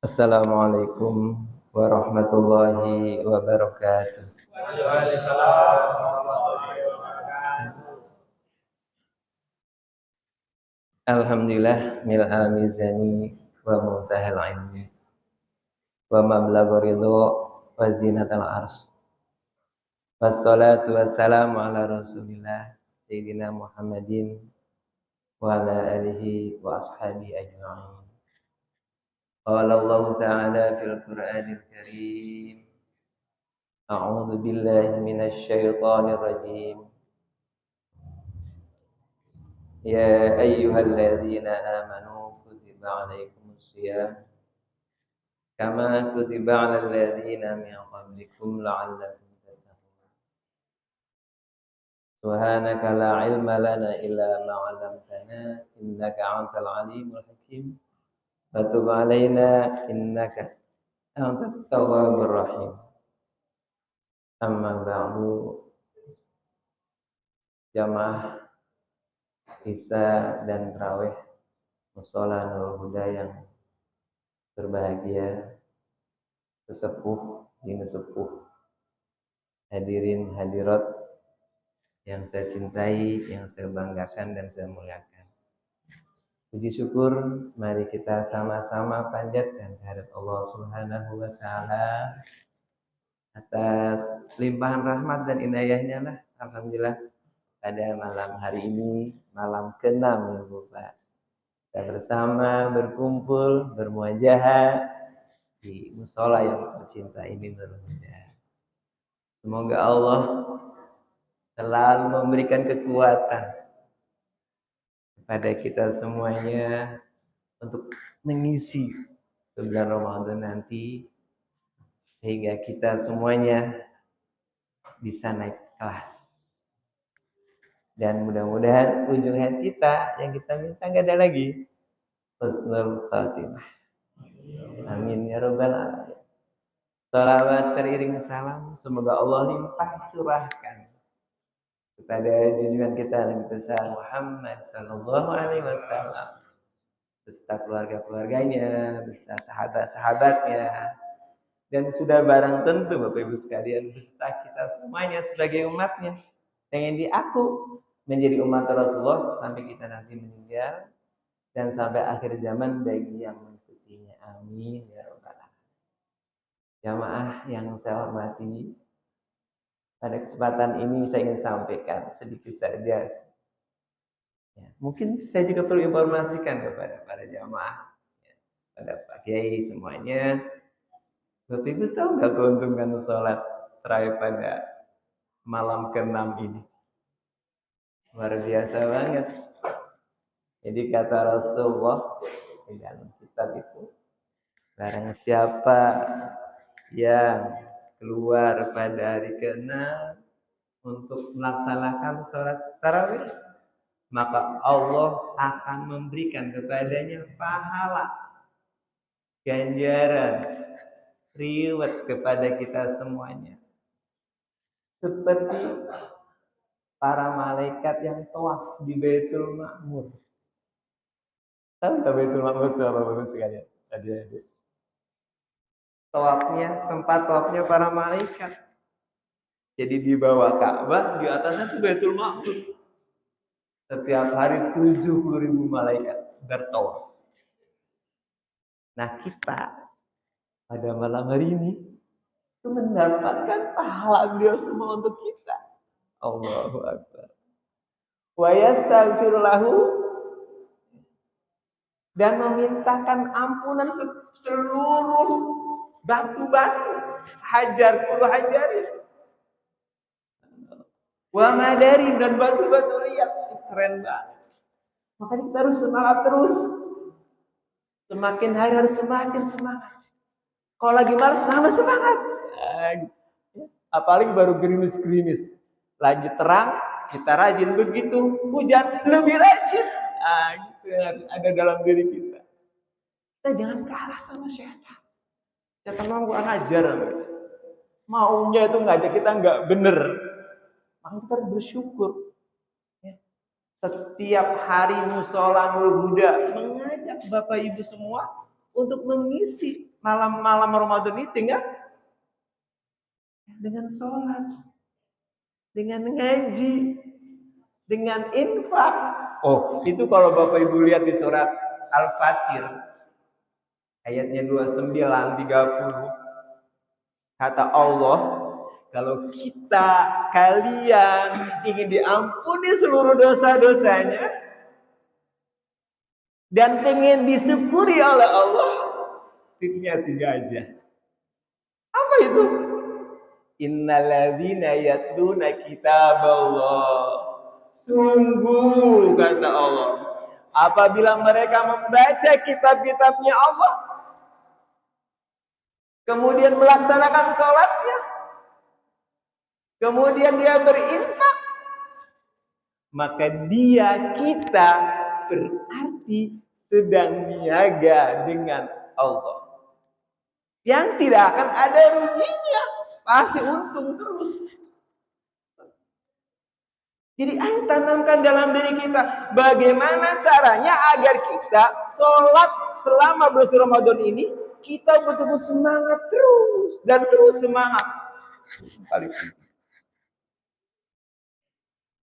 Assalamualaikum warahmatullahi wabarakatuh. Alhamdulillah mil al-mizani wa muntahal ilmi wa mablagha ridho wa zinatal arsy. Wassalatu wassalamu ala Rasulillah Sayyidina Muhammadin wa ala alihi wa ashabihi ajma'in. Qala Allah Ta'ala fil Qur'anil Karim. A'udzu billahi minasy syaithanir rajim. يا أيها الذين آمنوا كتب عليكم الصيام كما كتب على الذين من قبلكم لعلكم تتقون سبحانك لا علم لنا إلا ما علمتنا إنك أنت العليم الحكيم فتب علينا إنك أنت التواب الرحيم أما بعد jamaah Isya dan Tarawih Mushola Nurul Huda yang berbahagia, sesepuh, bini sepuh, hadirin hadirat yang saya cintai, yang saya banggakan dan saya muliakan. Puji syukur, mari kita sama-sama panjatkan kehadirat Allah Subhanahu wa Ta'ala atas limpahan rahmat dan inayahnya lah. Alhamdulillah pada malam hari ini, malam ke-6 ya Bapak. Kita bersama berkumpul, bermuajahah di mushola yang tercinta ini Nurul Huda. Semoga Allah selalu memberikan kekuatan kepada kita semuanya untuk mengisi bulan Ramadan nanti sehingga kita semuanya bisa naik kelas. Dan mudah-mudahan ujung hayat kita yang kita minta nggak ada lagi husnul khatimah. Amin ya rabbal alamin. Salawat teriring salam semoga Allah limpah curahkan kepada junjungan kita Nabi besar Muhammad sallallahu alaihi wasallam beserta keluarga-keluarganya, beserta sahabat-sahabatnya, dan sudah barang tentu Bapak Ibu sekalian beserta kita semuanya sebagai umatnya yang diaku menjadi umat Rasulullah sampai kita nanti meninggal dan sampai akhir zaman bagi yang mengikutinya. Amin ya rabbal alamin. Jamaah yang saya hormati, pada kesempatan ini saya ingin sampaikan sedikit saja. Ya, mungkin saya juga perlu informasikan kepada para jamaah, ya, pada Pak Kiai semuanya. Bapak Ibu tahu nggak keuntungan sholat tarawih pada malam ke-6 ini? Luar biasa banget. Jadi kata Rasulullah di dalam kitab itu, barang siapa yang keluar pada hari ke-6 untuk melaksanakan sholat tarawih, maka Allah akan memberikan kepadanya pahala, ganjaran, reward kepada kita semuanya. Seperti para malaikat yang tawaf di Baitul Ma'mur. Tahu nggak Baitul Ma'mur itu apa Bapak sekalian? Adik-adik. Tempat tawafnya para malaikat. Jadi di bawah Ka'bah, di atasnya itu Baitul Ma'mur. Setiap hari 70.000 malaikat bertawaf. Nah kita pada malam hari ini itu mendapatkan pahala beliau semua untuk kita. Allahu Akbar. Wa yastaghfir lahu, dan memintakan ampunan seluruh batu-batu hajar puluh hajarin. Wa madari, dan batu-batu liat. Keren banget. Makanya kita harus semangat terus. Semakin hari harus semakin semangat. Kalau lagi malas, nambah semangat. Apalagi baru gerimis-gerimis. Lagi terang, kita rajin. Begitu hujan, lebih rajin. Gitu ada dalam diri kita. Kita jangan kalah sama syaitan. Syaitan mau ngajar. Maunya itu ngajak kita nggak bener. Makanya kita harus bersyukur. Setiap hari Mushola Nurul Huda mengajak Bapak Ibu semua untuk mengisi malam Ramadan itu kan dengan sholat, dengan ngaji, dengan infak. Oh, itu kalau Bapak Ibu lihat di surat Al-Fatir ayatnya 29 30, kata Allah, kalau kalian ingin diampuni seluruh dosa-dosanya dan pengen disyukuri oleh Allah, tipnya 3 aja. Apa itu? Innalladzina yatluna kitaballah. Sungguh, kata Allah, apabila mereka membaca kitab-kitabnya Allah, kemudian melaksanakan sholatnya, kemudian dia berinfak, maka kita berarti sedang niaga dengan Allah, yang tidak akan ada ruginya, pasti untung terus. Jadi ayo tanamkan dalam diri kita bagaimana caranya agar kita sholat selama bulan Ramadan ini kita betul-betul semangat terus dan terus semangat.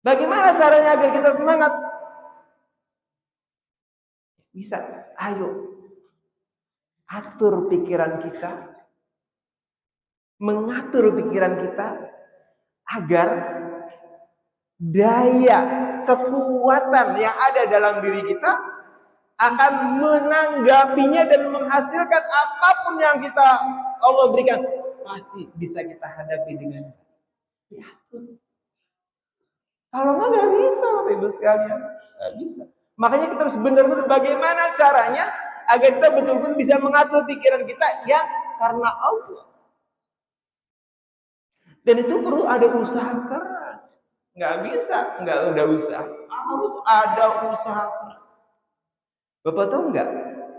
Bagaimana caranya agar kita semangat? Bisa, ayo atur pikiran kita, mengatur pikiran kita agar daya kekuatan yang ada dalam diri kita akan menanggapinya dan menghasilkan apapun yang Allah berikan, pasti bisa kita hadapi dengan diatur. Kalau nggak bisa, Bapak Ibu sekalian, nggak bisa. Makanya kita harus benar-benar bagaimana caranya agar kita betul-betul bisa mengatur pikiran kita ya karena Allah. Dan itu perlu ada usaha keras. Nggak bisa, nggak ada usaha. Harus ada usaha keras. Bapak tahu nggak?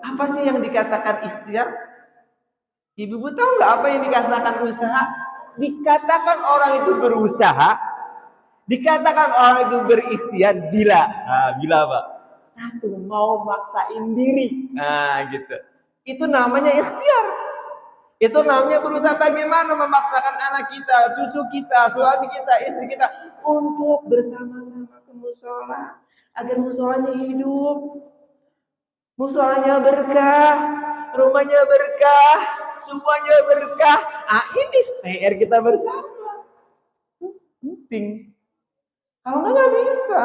Apa sih yang dikatakan ikhtiar? Ibu tahu nggak apa yang dikatakan usaha? Dikatakan orang itu berusaha, dikatakan orang itu berikhtiar bila Pak? Satu, mau maksain diri. Nah, gitu. Itu namanya ikhtiar. Itu namanya berusaha bagaimana memaksakan anak kita, cucu kita, suami kita, istri kita untuk bersama-sama ke mushola agar musholanya hidup, musholanya berkah, rumahnya berkah, semuanya berkah. Ini PR kita bersama. Penting. Kalau nggak bisa.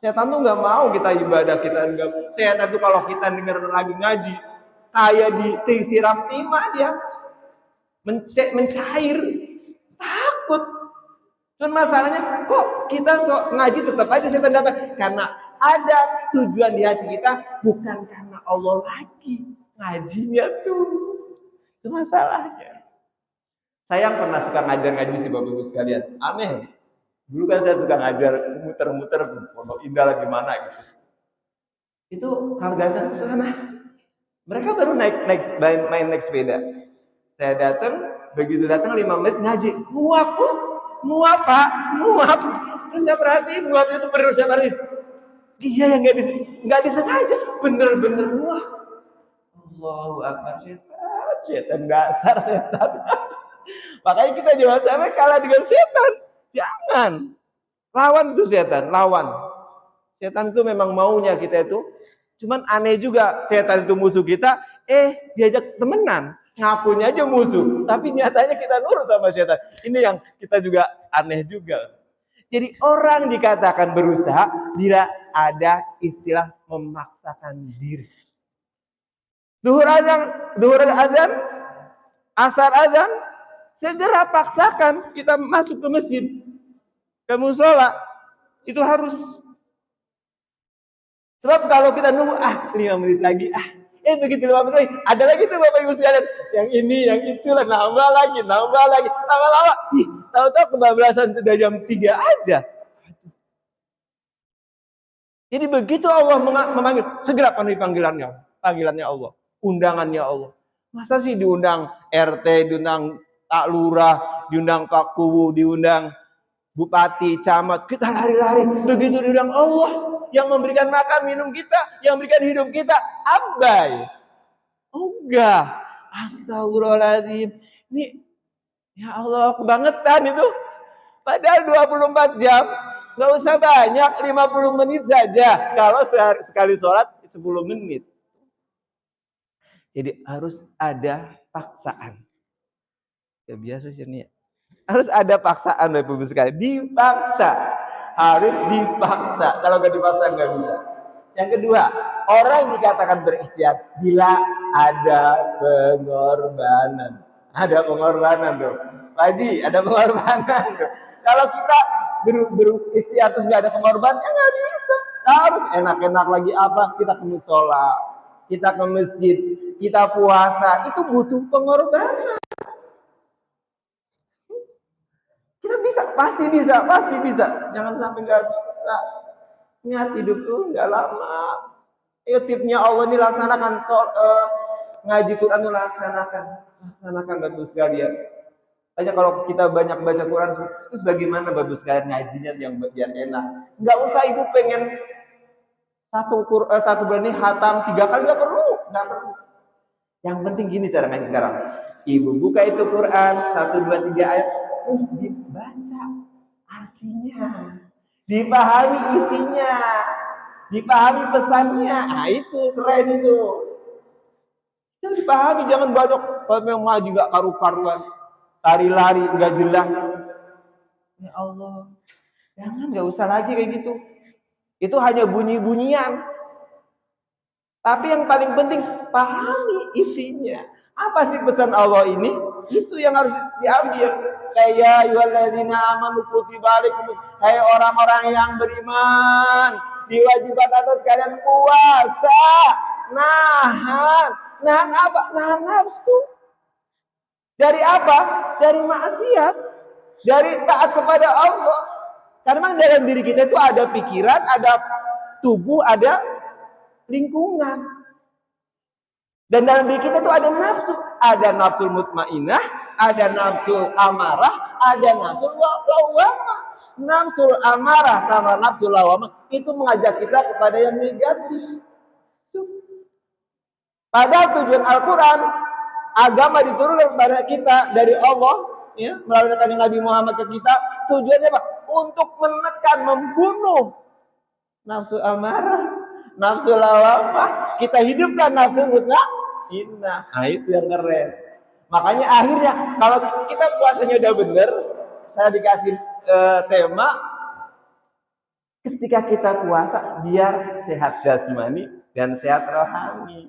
Setan tuh nggak mau kita ibadah, kita enggak. Setan tuh kalau kita dengar lagi ngaji, kayak disiram timah dia, mencair, takut. Cuman masalahnya kok kita ngaji tetap aja setan datang, karena ada tujuan di hati kita, bukan karena Allah lagi ngajinya tuh. Itu masalahnya. Saya yang pernah suka ngajar ngaji sih Bapak Ibu sekalian, aneh. Dulu kan saya suka ngajar muter-muter Pondok Indah lagi mana gitu. Itu kalau datang ke sana, mereka baru main naik sepeda. Saya datang, begitu datang 5 menit ngaji, muap Pak, muap. Terus saya perhatiin muap itu bener, saya perhatiin. Iya yang nggak disengaja, bener-bener muap. Allahu Akbar, setan dasar setan. Makanya kita jangan sampai kalah dengan setan. Jangan. Lawan itu setan, lawan. Setan itu memang maunya kita itu. Cuman aneh juga, setan itu musuh kita, diajak temenan. Ngakunya aja musuh, tapi nyatanya kita nurut sama setan. Ini yang kita juga aneh juga. Jadi orang dikatakan berusaha bila ada istilah memaksakan diri. Duhur azan, asar azan, segera paksakan kita masuk ke masjid, ke mushola, itu harus. Sebab kalau kita nunggu 5 menit lagi, begitu 5 menit lagi, ada lagi tuh Bapak Ibu sekalian, yang ini, yang itu lah, nambah lagi, lama-lama, tahu-tahu kebablasan sudah jam 3 aja. Jadi begitu Allah memanggil, segera penuhi panggilannya Allah, undangannya Allah. Masa sih diundang RT, diundang Pak Lurah, diundang Pak Kuwu, diundang Bupati, Camat, kita lari-lari. Begitu diundang Allah yang memberikan makan minum kita, yang memberikan hidup kita, abai. Enggak. Astagfirullahaladzim. Ini, ya Allah, kebangetan itu. Padahal 24 jam, nggak usah banyak, 50 menit saja. Kalau sekali sholat 10 menit. Jadi harus ada paksaan. Ya biasa sih nih. Harus ada paksaan Bapak Ibu sekalian. Dipaksa. Harus dipaksa. Kalau nggak dipaksa nggak bisa. Yang kedua, orang yang dikatakan berikhtiar bila ada pengorbanan. Ada pengorbanan tuh. Lagi ada pengorbanan tuh. Kalau kita berikhtiar terus nggak ada pengorbanan, ya nggak bisa. Harus enak-enak lagi apa? Kita ke musola, kita ke masjid, kita puasa, itu butuh pengorbanan. Kita bisa, pasti bisa. Jangan sampai nggak bisa. Ingat hidup tuh nggak lama. Ayo tipnya Allah ini laksanakan ngaji Quran itu laksanakan Bapak sekalian. Hanya kalau kita banyak baca Quran, terus bagaimana Bapak sekalian ngajinya yang biar enak? Nggak usah ibu pengen satu bulan ini hatam 3 kali, nggak perlu. Yang penting gini cara ngaji sekarang. Ibu buka itu Quran 1, 2, 3 ayat, terus dibaca artinya, dipahami isinya, dipahami pesannya. Nah itu keren itu. Jangan dipahami, jangan banyak kalau memang ngaji nggak karu-karuan, lari-lari nggak jelas. Ya Allah, jangan, nggak usah lagi kayak gitu. Itu hanya bunyi-bunyian. Tapi yang paling penting pahami isinya. Apa sih pesan Allah ini? Itu yang harus diambil. Kayak ayyuhalladzina amanu kutiba alaikum, hai orang-orang yang beriman, diwajibkan atas kalian puasa. Nahan apa? Nahan nafsu. Dari apa? Dari maksiat. Dari taat kepada Allah. Karena dalam diri kita itu ada pikiran, ada tubuh, ada lingkungan. Dan dalam diri kita itu ada nafsu. Ada nafsu mutmainah, ada nafsu amarah, ada nafsu lawamah. Nafsu amarah sama nafsu lawamah itu mengajak kita kepada yang negatif. Padahal tujuan Al-Quran, agama diturunkan kepada kita dari Allah, ya, melalui Nabi Muhammad ke kita, tujuannya apa? Untuk menekan, membunuh nafsu amarah, nafsu lawamah. Kita hidupkan nafsu mutmainnah. Nah itu yang keren. Makanya akhirnya kalau kita puasanya udah bener, saya dikasih tema, ketika kita puasa biar sehat jasmani dan sehat rohani.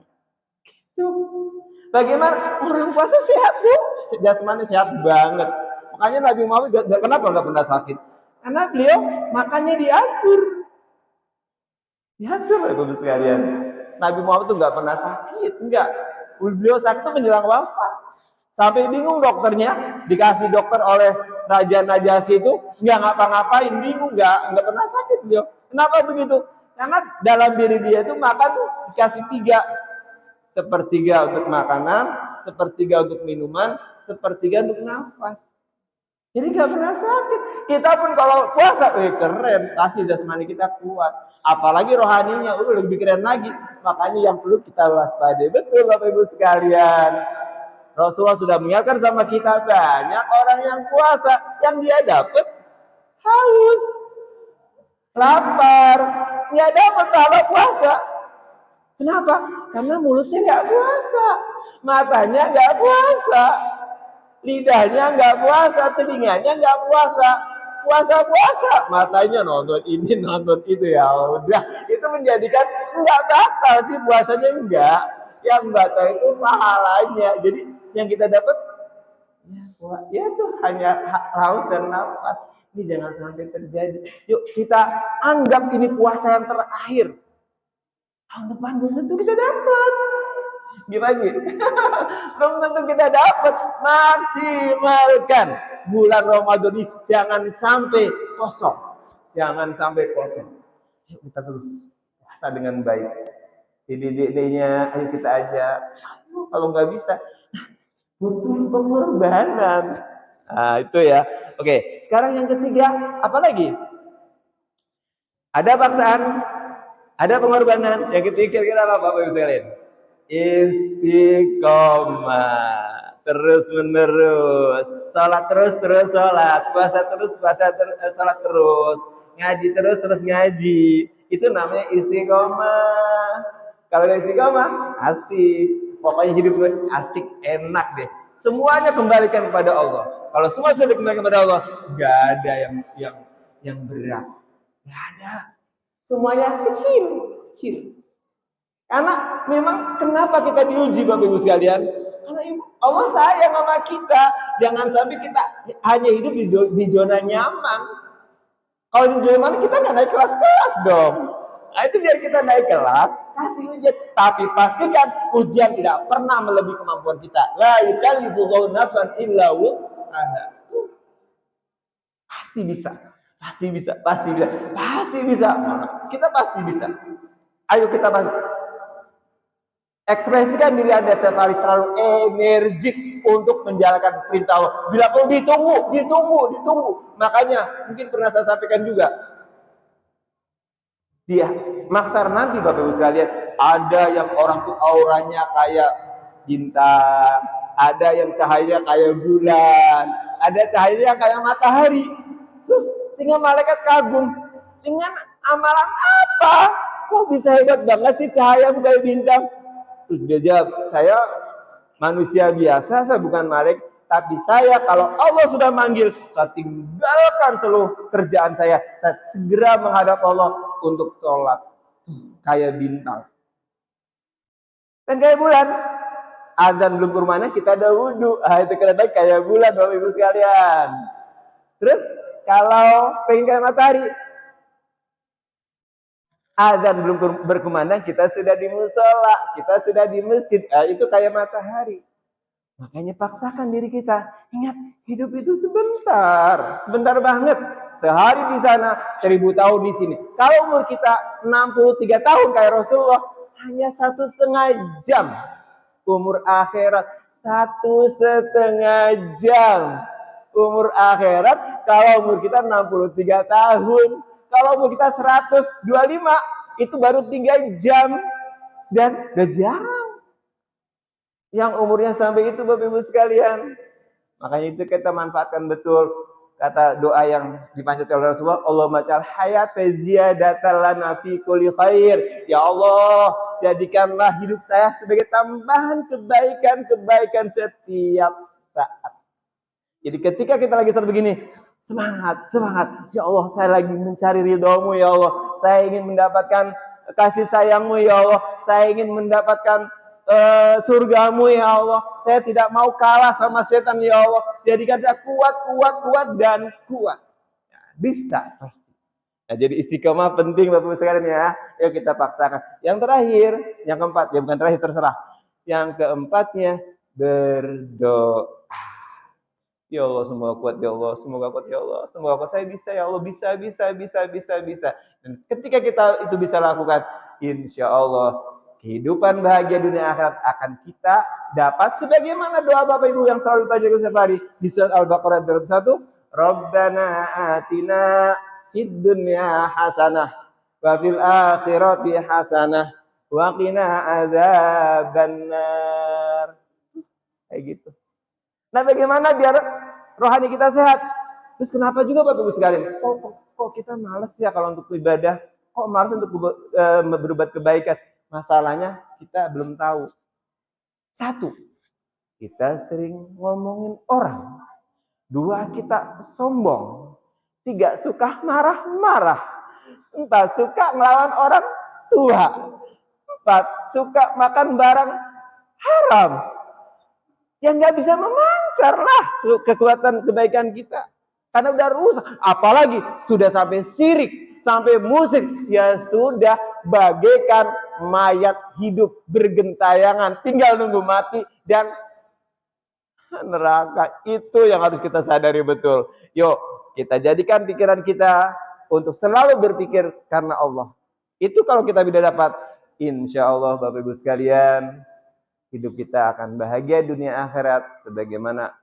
Bagaimana orang puasa sehat tuh, jasmani sehat banget. Makanya Nabi Muhammad kenapa nggak pernah sakit? Karena beliau makannya diatur Bapak sekalian. Nabi Muhammad tuh nggak pernah sakit, enggak. Beliau sakit tuh menjelang wafat. Sampai bingung dokternya, dikasih dokter oleh Raja Najasyi itu nggak ngapa-ngapain, bingung, nggak pernah sakit beliau. Kenapa begitu? Karena dalam diri dia itu makan tuh dikasih 3. Sepertiga untuk makanan, sepertiga untuk minuman, sepertiga untuk nafas. Jadi nggak pernah sakit. Kita pun kalau puasa, keren, pasti jasmani kita kuat. Apalagi rohaninya, lebih keren lagi. Makanya yang perlu kita waspadai. Betul Bapak Ibu sekalian. Rasulullah sudah mengingatkan sama kita, banyak orang yang puasa, yang dia dapat haus, lapar, nggak dapat pahala puasa. Kenapa? Karena mulutnya nggak puasa, matanya nggak puasa, lidahnya nggak puasa, telinganya nggak puasa. Puasa, matanya nonton ini, nonton itu, ya udah. Itu menjadikan nggak batal sih puasanya, enggak. Yang batal itu pahalanya. Jadi yang kita dapat ya tuh hanya haus dan nafas. Ini jangan sampai terjadi. Yuk kita anggap ini puasa yang terakhir. Tahun depan belum tentu kita dapat. Gimana sih? Belum tentu kita dapat. Maksimalkan bulan Ramadan ini, jangan sampai kosong. Jangan sampai kosong. Yuk kita terus puasa dengan baik. Ide-idenya ayo kita ajak. Kalau nggak bisa, butuh pengorbanan. Nah, itu ya. Oke, sekarang yang ketiga, apa lagi? Ada paksaan, ada pengorbanan. Yang ketiga kira-kira apa Bapak Ibu sekalian? Istiqomah. Terus menerus. Salat terus salat. Puasa terus salat terus. Ngaji terus ngaji. Itu namanya istiqomah. Kalau udah istiqomah, asik. Pokoknya hidup gue asik, enak deh. Semuanya kembalikan kepada Allah. Kalau semua sudah dikembalikan kepada Allah, nggak ada yang berat. Nggak ada. Semuanya kecil, kecil. Karena memang kenapa kita diuji Bapak Ibu sekalian? Karena Allah sayang sama kita. Jangan sampai kita hanya hidup di zona nyaman. Kalau di zona nyaman kita nggak naik kelas-kelas dong. Nah itu biar kita naik kelas, kasih ujian. Tapi pastikan ujian tidak pernah melebihi kemampuan kita. La yukallifullahu nafsan illa wus'aha. Pasti bisa. Pasti bisa. Pasti bisa. Kita pasti bisa. Ayo kita pasti. Ekspresikan diri Anda setiap hari selalu energik untuk menjalankan perintah Allah. Bila perlu ditunggu. Makanya mungkin pernah saya sampaikan juga. Dia maksar nanti Bapak Ibu sekalian, ada yang orang tuh auranya kayak bintang, ada yang cahaya kayak bulan, ada cahaya kayak matahari. Sehingga malaikat kagum, dengan amalan apa? Kok bisa hebat banget sih cahaya kayak bintang? Terus dia jawab, saya manusia biasa, saya bukan malaikat, tapi saya kalau Allah sudah manggil, saya tinggalkan seluruh kerjaan saya segera menghadap Allah untuk sholat. Kayak bintang. Dan kayak bulan, azan belum bermana kita ada wudhu. Itu keren banget kayak bulan Bapak Ibu sekalian. Terus kalau pengen kayak matahari, azan belum berkumandang, kita sudah di musola, kita sudah di masjid. Itu kayak matahari. Makanya paksakan diri kita. Ingat, hidup itu sebentar banget. Sehari di sana, 1000 tahun di sini. Kalau umur kita 63 tahun kayak Rasulullah, hanya 1,5 jam. Umur akhirat 1,5 jam. Umur akhirat kalau umur kita 63 tahun. Kalau umur kita 125, itu baru 3 jam. Dan udah jarang yang umurnya sampai itu Bapak Ibu sekalian. Makanya itu kita manfaatkan betul. Kata doa yang dipanjatkan oleh Rasulullah, Allahumma ja'al hayata ziyadatan lana fi kulli khair. Ya Allah, jadikanlah hidup saya sebagai tambahan kebaikan setiap saat. Jadi ketika kita lagi seperti begini, semangat. Ya Allah, saya lagi mencari ridho-Mu ya Allah. Saya ingin mendapatkan kasih sayang-Mu ya Allah. Saya ingin mendapatkan surga-Mu ya Allah. Saya tidak mau kalah sama setan ya Allah. Jadikan saya kuat dan kuat. Nah, bisa pasti. Nah, jadi istiqomah penting Bapak Ibu sekalian ya. Yuk kita paksakan. Yang terakhir, yang keempat, ya bukan terakhir terserah. Yang keempatnya berdoa. Ya Allah, semoga kuat ya Allah, semoga kuat ya Allah, semoga kuat, saya bisa ya Allah, bisa. Dan ketika kita itu bisa lakukan, insya Allah kehidupan bahagia dunia akhirat akan kita dapat sebagaimana doa Bapak Ibu yang selalu dibaca setiap hari di surat Al-Baqarah 201, Rabbana atina fid dunya hasanah wa fil akhirati hasanah wa qina adzabannar. Kayak gitu. Nah, bagaimana biar rohani kita sehat? Terus kenapa juga Bapak Ibu sekalian? Kok kita malas ya kalau untuk ibadah? Kok malas untuk berbuat kebaikan? Masalahnya kita belum tahu. 1, kita sering ngomongin orang. 2, kita sombong. 3, suka marah-marah. 4, suka ngelawan orang tua. 4, suka makan barang haram. Yang nggak bisa memancar lah kekuatan kebaikan kita. Karena udah rusak. Apalagi sudah sampai syirik, sampai musyrik. Ya sudah bagaikan mayat hidup bergentayangan. Tinggal nunggu mati dan neraka. Itu yang harus kita sadari betul. Yuk kita jadikan pikiran kita untuk selalu berpikir karena Allah. Itu kalau kita bisa dapat, insya Allah Bapak Ibu sekalian, hidup kita akan bahagia dunia akhirat sebagaimana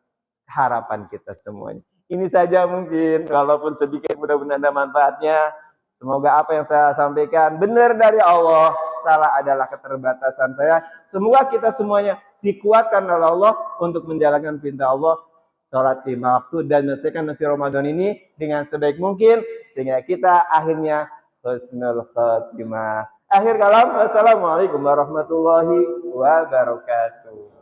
harapan kita semuanya. Ini saja mungkin, walaupun sedikit mudah-mudahan ada manfaatnya. Semoga apa yang saya sampaikan benar dari Allah salah adalah keterbatasan saya. Semoga kita semuanya dikuatkan oleh Allah untuk menjalankan perintah Allah, sholat lima waktu, dan menyelesaikan nasi Ramadan ini dengan sebaik mungkin, sehingga kita akhirnya husnul khatimah. Akhir kalam, wassalamualaikum warahmatullahi wabarakatuh.